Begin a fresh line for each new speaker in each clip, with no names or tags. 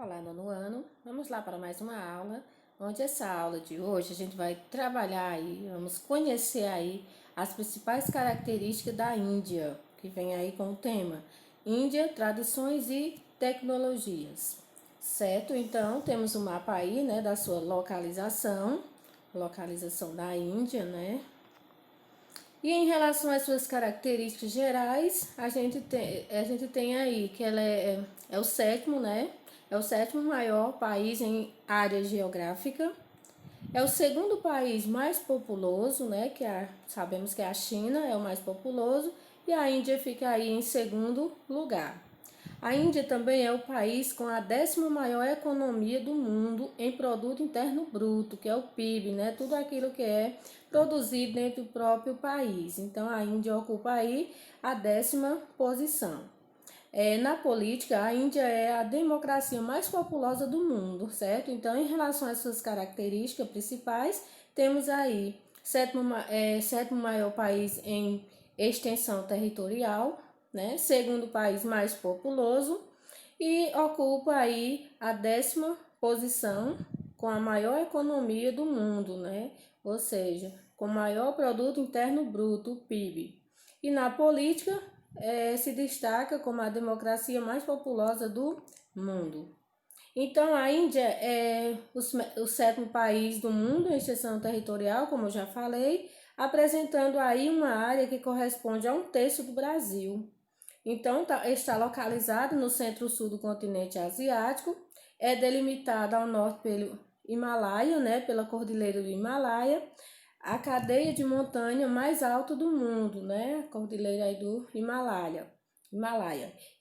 Olá, nono ano. Vamos lá para mais uma aula, onde essa aula de hoje a gente vai trabalhar aí, vamos conhecer aí as principais características da Índia, que vem aí com o tema Índia, tradições e tecnologias. Certo? Então, temos o mapa aí, né, da sua localização da Índia, né? E em relação às suas características gerais, a gente tem aí que ela é o sétimo, né? É o sétimo maior país em área geográfica. É o segundo país mais populoso, né? Sabemos que a China é o mais populoso e a Índia fica aí em segundo lugar. A Índia também é o país com a 10ª maior economia do mundo em produto interno bruto, que é o PIB, né? Tudo aquilo que é produzido dentro do próprio país. Então a Índia ocupa aí a 10ª posição. Na política, a Índia é a democracia mais populosa do mundo, certo? Então, em relação às suas características principais, temos aí sétimo maior país em extensão territorial, né? Segundo país mais populoso e ocupa aí a 10ª posição com a maior economia do mundo, né? Ou seja, com maior produto interno bruto, PIB. E na política, se destaca como a democracia mais populosa do mundo. Então, a Índia é o sétimo país do mundo em extensão territorial, como eu já falei, apresentando aí uma área que corresponde a 1/3 do Brasil. Então, está localizado no centro-sul do continente asiático, é delimitada ao norte pelo Himalaia, né, pela Cordilheira do Himalaia, a cadeia de montanha mais alta do mundo, né, a Cordilheira aí do Himalaia.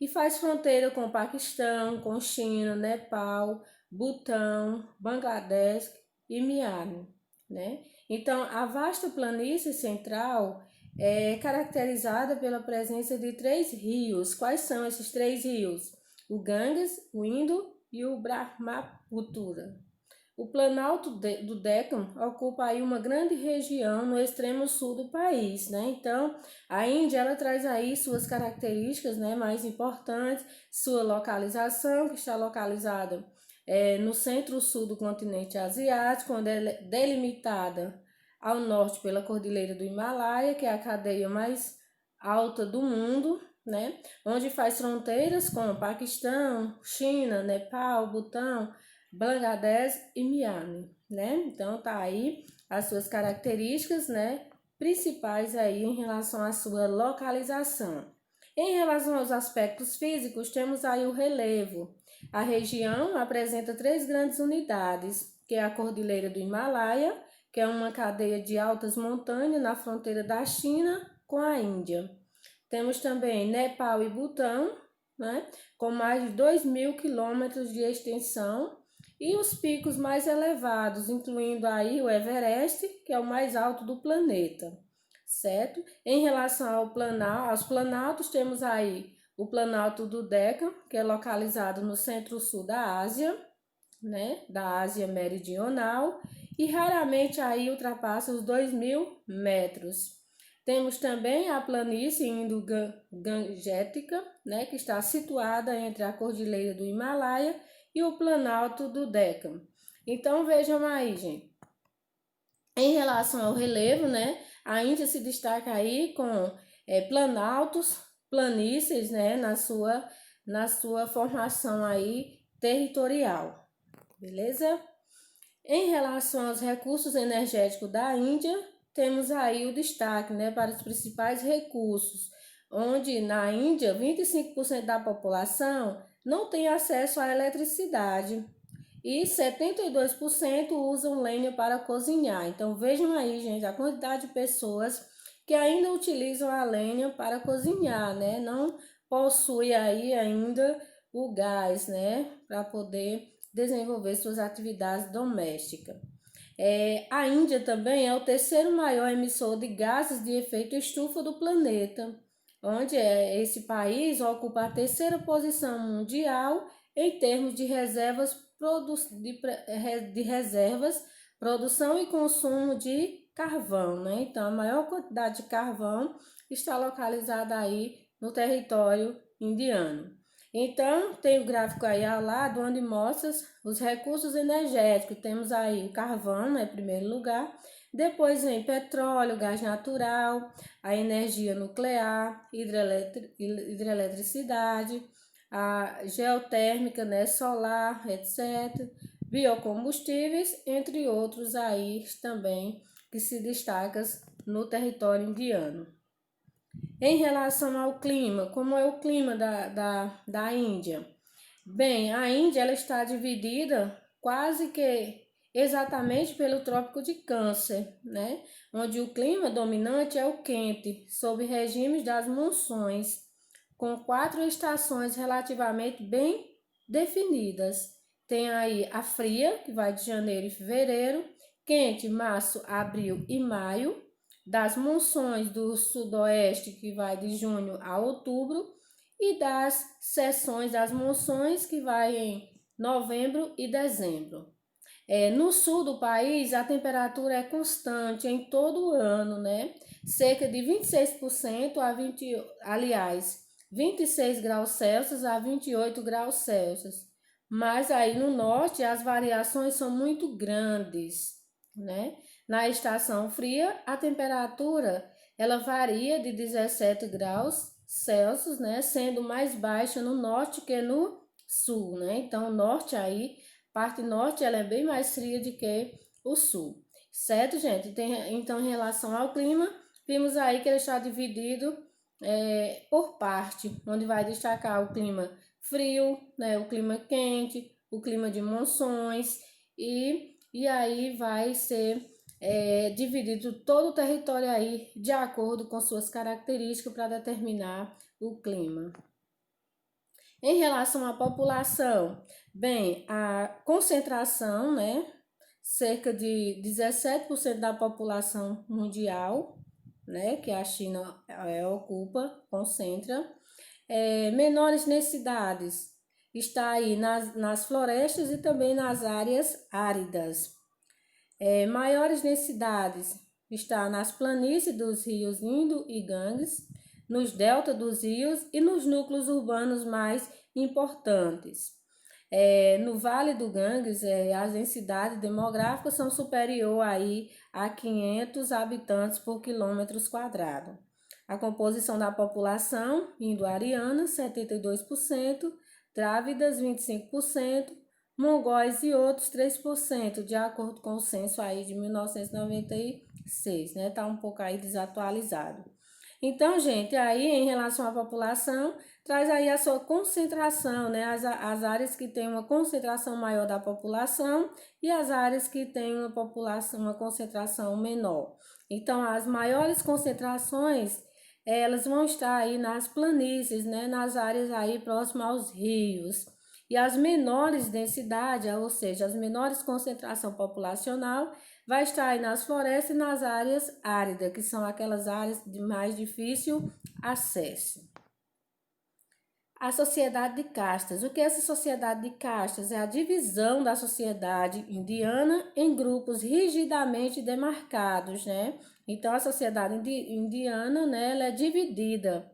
E faz fronteira com o Paquistão, com China, Nepal, Butão, Bangladesh e Mianmar, né? Então, a vasta planície central é caracterizada pela presença de 3 rios. Quais são esses 3 rios? O Ganges, o Indo e o Brahmaputra. O Planalto do Deccan ocupa aí uma grande região no extremo sul do país, né? Então, a Índia ela traz aí suas características, né, mais importantes, sua localização, que está localizada no centro-sul do continente asiático, onde ela é delimitada ao norte pela Cordilheira do Himalaia, que é a cadeia mais alta do mundo, né? Onde faz fronteiras com Paquistão, China, Nepal, Butão, Bangladesh e Miami, né? Então tá aí as suas características, né, principais aí em relação à sua localização. Em relação aos aspectos físicos, temos aí o relevo. A região apresenta 3 grandes unidades, que é a Cordilheira do Himalaia, que é uma cadeia de altas montanhas na fronteira da China com a Índia. Temos também Nepal e Butão, né, com mais de 2.000 quilômetros de extensão, e os picos mais elevados, incluindo aí o Everest, que é o mais alto do planeta, certo? Em relação aos planaltos, temos aí o Planalto do Deccan, que é localizado no centro-sul da Ásia, né, da Ásia Meridional, e raramente aí ultrapassa os 2.000 metros. Temos também a planície Indo-Gangética, né, que está situada entre a Cordilheira do Himalaia e o Planalto do Deccan. Então vejam aí, gente. Em relação ao relevo, né, a Índia se destaca aí com planaltos, planícies, né, na sua formação aí territorial, beleza? Em relação aos recursos energéticos da Índia, temos aí o destaque, né, para os principais recursos, onde na Índia 25% da população não tem acesso à eletricidade e 72% usam lenha para cozinhar. Então vejam aí, gente, a quantidade de pessoas que ainda utilizam a lenha para cozinhar, né? Não possui aí ainda o gás, né, para poder desenvolver suas atividades domésticas. A Índia também é o terceiro maior emissor de gases de efeito estufa do planeta, onde esse país ocupa a terceira posição mundial em termos de reservas, produção e consumo de carvão, né? Então, a maior quantidade de carvão está localizada aí no território indiano. Então, tem o gráfico aí ao lado, onde mostra os recursos energéticos. Temos aí o carvão, né, em primeiro lugar. Depois vem petróleo, gás natural, a energia nuclear, hidroeletricidade, a geotérmica, né, solar, etc. Biocombustíveis, entre outros aí também que se destacam no território indiano. Em relação ao clima, como é o clima da Índia? Bem, a Índia ela está dividida quase que exatamente pelo Trópico de Câncer, né? Onde o clima dominante é o quente, sob regimes das monções, com 4 estações relativamente bem definidas. Tem aí a fria, que vai de janeiro e fevereiro, quente, março, abril e maio, das monções do sudoeste, que vai de junho a outubro, e das seções das monções, que vai em novembro e dezembro. No sul do país, a temperatura é constante em todo o ano, né? Cerca de 26% a 20, aliás, 26 graus Celsius a 28 graus Celsius. Mas aí no norte as variações são muito grandes, né? Na estação fria, a temperatura ela varia de 17 graus Celsius, né? Sendo mais baixa no norte que no sul, né? Então, o norte aí, parte norte, ela é bem mais fria do que o sul. Certo, gente? Então, em relação ao clima, vimos aí que ele está dividido por parte, onde vai destacar o clima frio, né? O clima quente, o clima de monções e aí vai ser dividido todo o território aí de acordo com suas características para determinar o clima. Em relação à população, bem, a concentração, né, cerca de 17% da população mundial, né, que a China ocupa, concentra, menores necessidades, está aí nas florestas e também nas áreas áridas. Maiores necessidades está nas planícies dos rios Indo e Ganges, nos deltas dos rios e nos núcleos urbanos mais importantes. No Vale do Ganges, as densidades demográficas são superior aí a 500 habitantes por quilômetro quadrado. A composição da população indo-ariana, 72%, trávidas, 25%, mongóis e outros 3%, de acordo com o censo aí de 1996, né? Tá um pouco aí desatualizado. Então, gente, aí em relação à população, traz aí a sua concentração, né? As áreas que têm uma concentração maior da população e as áreas que têm uma concentração menor. Então, as maiores concentrações, elas vão estar aí nas planícies, né? Nas áreas aí próximas aos rios. E as menores densidades, ou seja, as menores concentração populacional, vai estar aí nas florestas e nas áreas áridas, que são aquelas áreas de mais difícil acesso. A sociedade de castas. O que é essa sociedade de castas? É a divisão da sociedade indiana em grupos rigidamente demarcados, né? Então, a sociedade indiana, né, ela é dividida,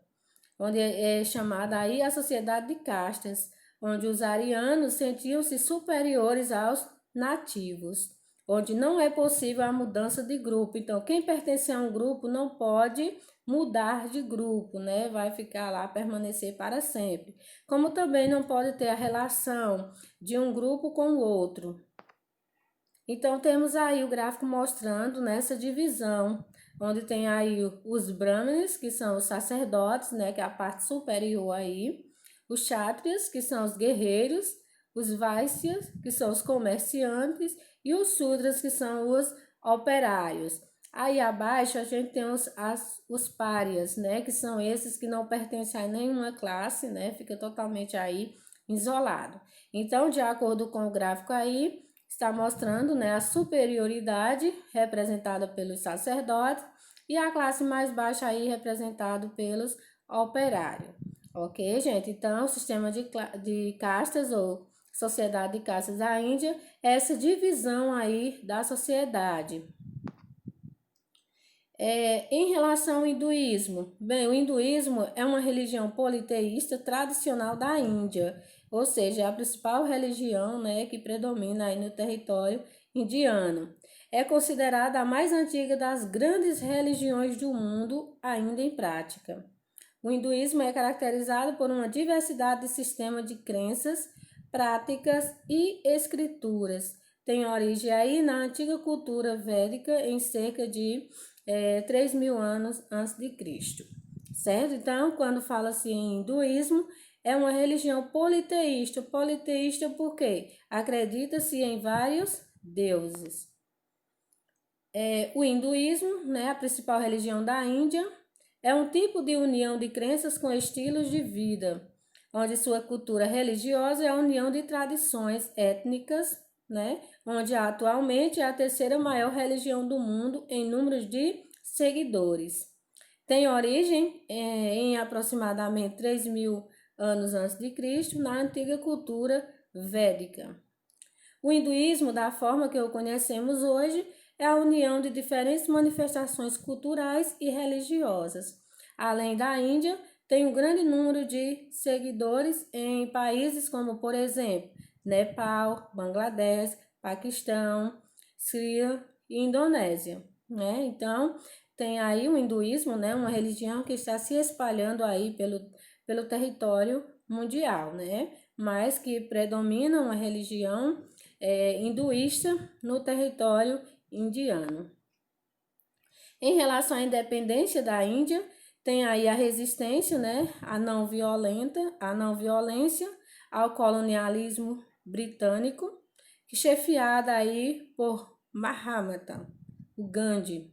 onde é chamada aí a sociedade de castas, onde os arianos sentiam-se superiores aos nativos, onde não é possível a mudança de grupo. Então, quem pertence a um grupo não pode mudar de grupo, né? Vai ficar lá, permanecer para sempre. Como também não pode ter a relação de um grupo com o outro. Então, temos aí o gráfico mostrando nessa divisão, onde tem aí os brahmanes, que são os sacerdotes, né, que é a parte superior aí, os kshatriyas, que são os guerreiros, os vaisyas, que são os comerciantes, e os shudras, que são os operários. Aí abaixo a gente tem os párias, né, que são esses que não pertencem a nenhuma classe, né, fica totalmente aí isolado. Então, de acordo com o gráfico aí, está mostrando, né, a superioridade representada pelos sacerdotes e a classe mais baixa aí representada pelos operários. Ok, gente? Então, o sistema de castas ou sociedade de castas da Índia é essa divisão aí da sociedade. Em relação ao hinduísmo, bem, o hinduísmo é uma religião politeísta tradicional da Índia, ou seja, é a principal religião, né, que predomina aí no território indiano. É considerada a mais antiga das grandes religiões do mundo ainda em prática. O hinduísmo é caracterizado por uma diversidade de sistemas de crenças, práticas e escrituras. Tem origem aí na antiga cultura védica em cerca de 3.000 anos antes de Cristo, certo? Então, quando fala-se em hinduísmo, é uma religião politeísta. Politeísta por quê? Acredita-se em vários deuses. O hinduísmo, né, a principal religião da Índia, é um tipo de união de crenças com estilos de vida, onde sua cultura religiosa é a união de tradições étnicas, né, onde atualmente é a terceira maior religião do mundo em números de seguidores. Tem origem em aproximadamente 3.000 anos antes de Cristo, na antiga cultura védica. O hinduísmo, da forma que o conhecemos hoje, é a união de diferentes manifestações culturais e religiosas. Além da Índia, tem um grande número de seguidores em países como, por exemplo, Nepal, Bangladesh, Paquistão, Síria e Indonésia, né? Então, tem aí o hinduísmo, né, uma religião que está se espalhando aí pelo território mundial, né? Mas que predomina uma religião hinduísta no território indiano. Em relação à independência da Índia, tem aí a resistência, né, a não violência, ao colonialismo britânico, chefiada aí por Mahatma, o Gandhi,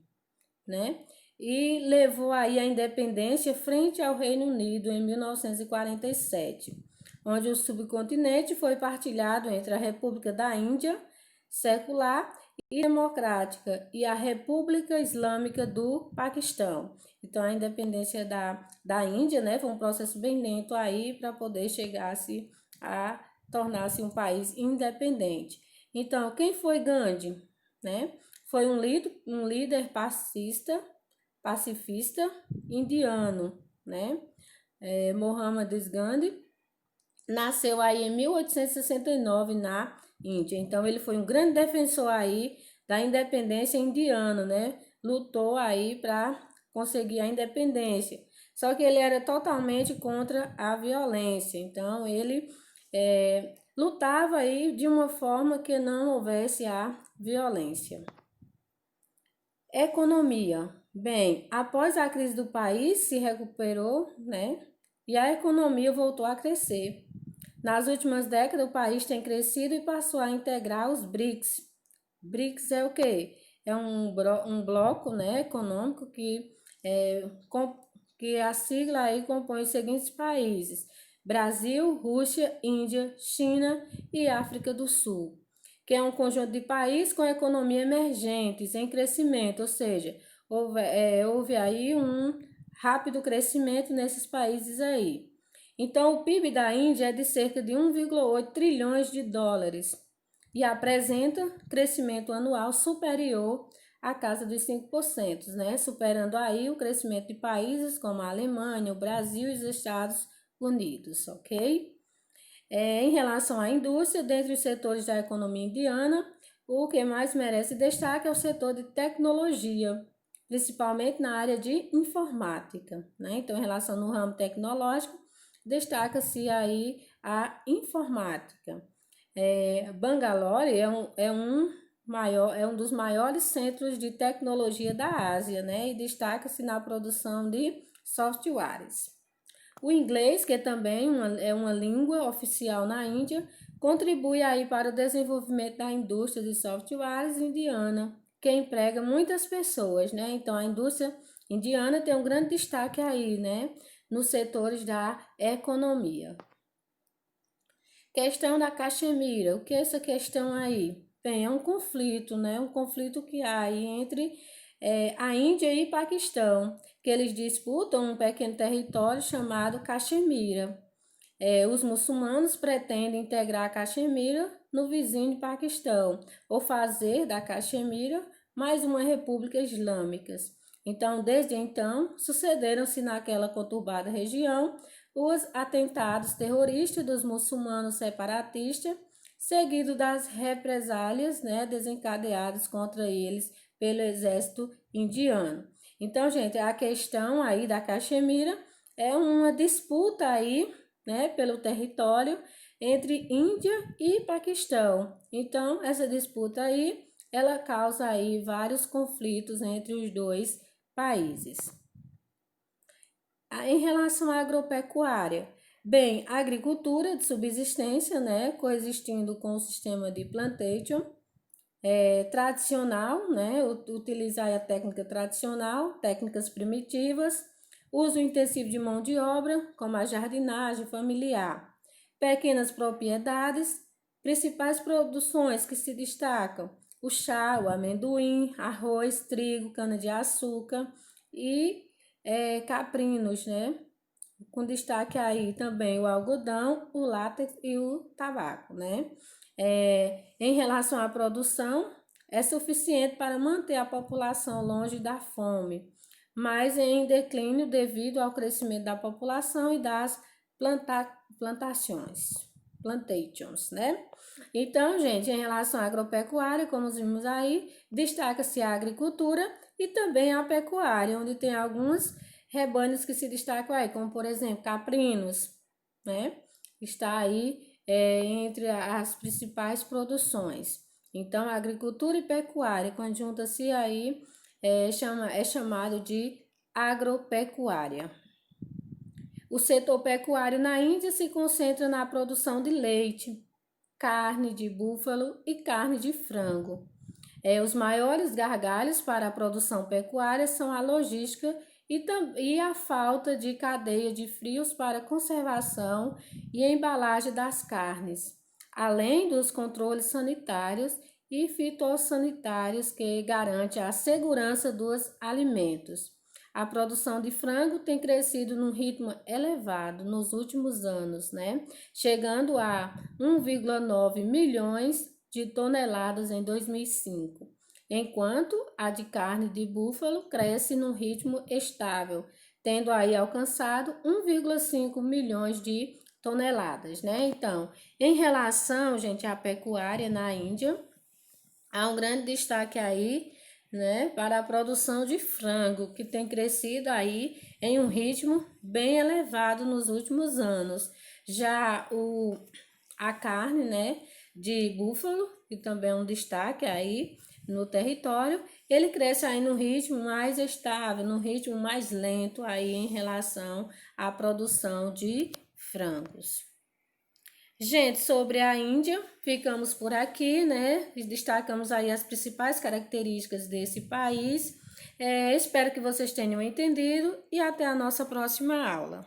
né? E levou aí a independência frente ao Reino Unido em 1947, onde o subcontinente foi partilhado entre a República da Índia, secular e democrática, e a República Islâmica do Paquistão. Então, a independência da Índia, né, foi um processo bem lento aí para poder chegar-se a tornar-se um país independente. Então, quem foi Gandhi, né? Foi um líder pacifista indiano, né? Mohammad Gandhi nasceu aí em 1869 na Índia. Então, ele foi um grande defensor aí da independência indiana, né? Lutou aí para conseguir a independência. Só que ele era totalmente contra a violência. Então, ele lutava aí de uma forma que não houvesse a violência. Economia. Bem, após a crise do país se recuperou, né? E a economia voltou a crescer. Nas últimas décadas, o país tem crescido e passou a integrar os BRICS. BRICS é o quê? É um bloco, né, econômico que a sigla aí compõe os seguintes países: Brasil, Rússia, Índia, China e África do Sul, que é um conjunto de países com economia emergentes em crescimento, ou seja, houve aí um rápido crescimento nesses países aí. Então, o PIB da Índia é de cerca de 1,8 trilhões de dólares e apresenta crescimento anual superior à casa dos 5%, né? Superando aí o crescimento de países como a Alemanha, o Brasil e os Estados Unidos, ok? Em relação à indústria, dentre os setores da economia indiana, o que mais merece destaque é o setor de tecnologia, principalmente na área de informática, né? Então, em relação no ramo tecnológico, destaca-se aí a informática. Bangalore é um dos maiores centros de tecnologia da Ásia, né? E destaca-se na produção de softwares. O inglês, que também é uma língua oficial na Índia, contribui aí para o desenvolvimento da indústria de softwares indiana, que emprega muitas pessoas, né? Então, a indústria indiana tem um grande destaque aí, né? Nos setores da economia. Questão da Caxemira. O que é essa questão aí? Bem, é um conflito, né? Um conflito que há aí entre a Índia e Paquistão, que eles disputam um pequeno território chamado Caxemira. Os muçulmanos pretendem integrar a Caxemira no vizinho Paquistão, ou fazer da Caxemira mais uma república islâmica. Então, desde então, sucederam-se naquela conturbada região os atentados terroristas dos muçulmanos separatistas, seguido das represálias, né, desencadeadas contra eles pelo exército indiano. Então, gente, a questão aí da Caxemira é uma disputa aí, né, pelo território entre Índia e Paquistão. Então, essa disputa aí, ela causa aí vários conflitos entre os dois países. Em relação à agropecuária, bem, a agricultura de subsistência, né, coexistindo com o sistema de plantation, tradicional, né, utilizar a técnica tradicional, técnicas primitivas, uso intensivo de mão de obra, como a jardinagem familiar, pequenas propriedades, principais produções que se destacam, o chá, o amendoim, arroz, trigo, cana-de-açúcar e caprinos, né? Com destaque aí também o algodão, o látex e o tabaco, né? Em relação à produção, é suficiente para manter a população longe da fome, mas em declínio devido ao crescimento da população e das plantations, né? Então, gente, em relação à agropecuária, como vimos aí, destaca-se a agricultura e também a pecuária, onde tem alguns rebanhos que se destacam aí, como por exemplo, caprinos, né? Está aí entre as principais produções. Então, a agricultura e pecuária, quando junta-se aí, é chamado de agropecuária. O setor pecuário na Índia se concentra na produção de leite, carne de búfalo e carne de frango. Os maiores gargalos para a produção pecuária são a logística e a falta de cadeia de frios para conservação e embalagem das carnes, além dos controles sanitários e fitossanitários que garantem a segurança dos alimentos. A produção de frango tem crescido num ritmo elevado nos últimos anos, né? Chegando a 1,9 milhões de toneladas em 2005, enquanto a de carne de búfalo cresce num ritmo estável, tendo aí alcançado 1,5 milhões de toneladas, né? Então, em relação, gente, à pecuária na Índia, há um grande destaque aí, né, para a produção de frango, que tem crescido aí em um ritmo bem elevado nos últimos anos. Já a carne, né, de búfalo, que também é um destaque aí no território, ele cresce aí no ritmo mais estável, no ritmo mais lento aí em relação à produção de frangos. Gente, sobre a Índia, ficamos por aqui, né? Destacamos aí as principais características desse país. Espero que vocês tenham entendido e até a nossa próxima aula.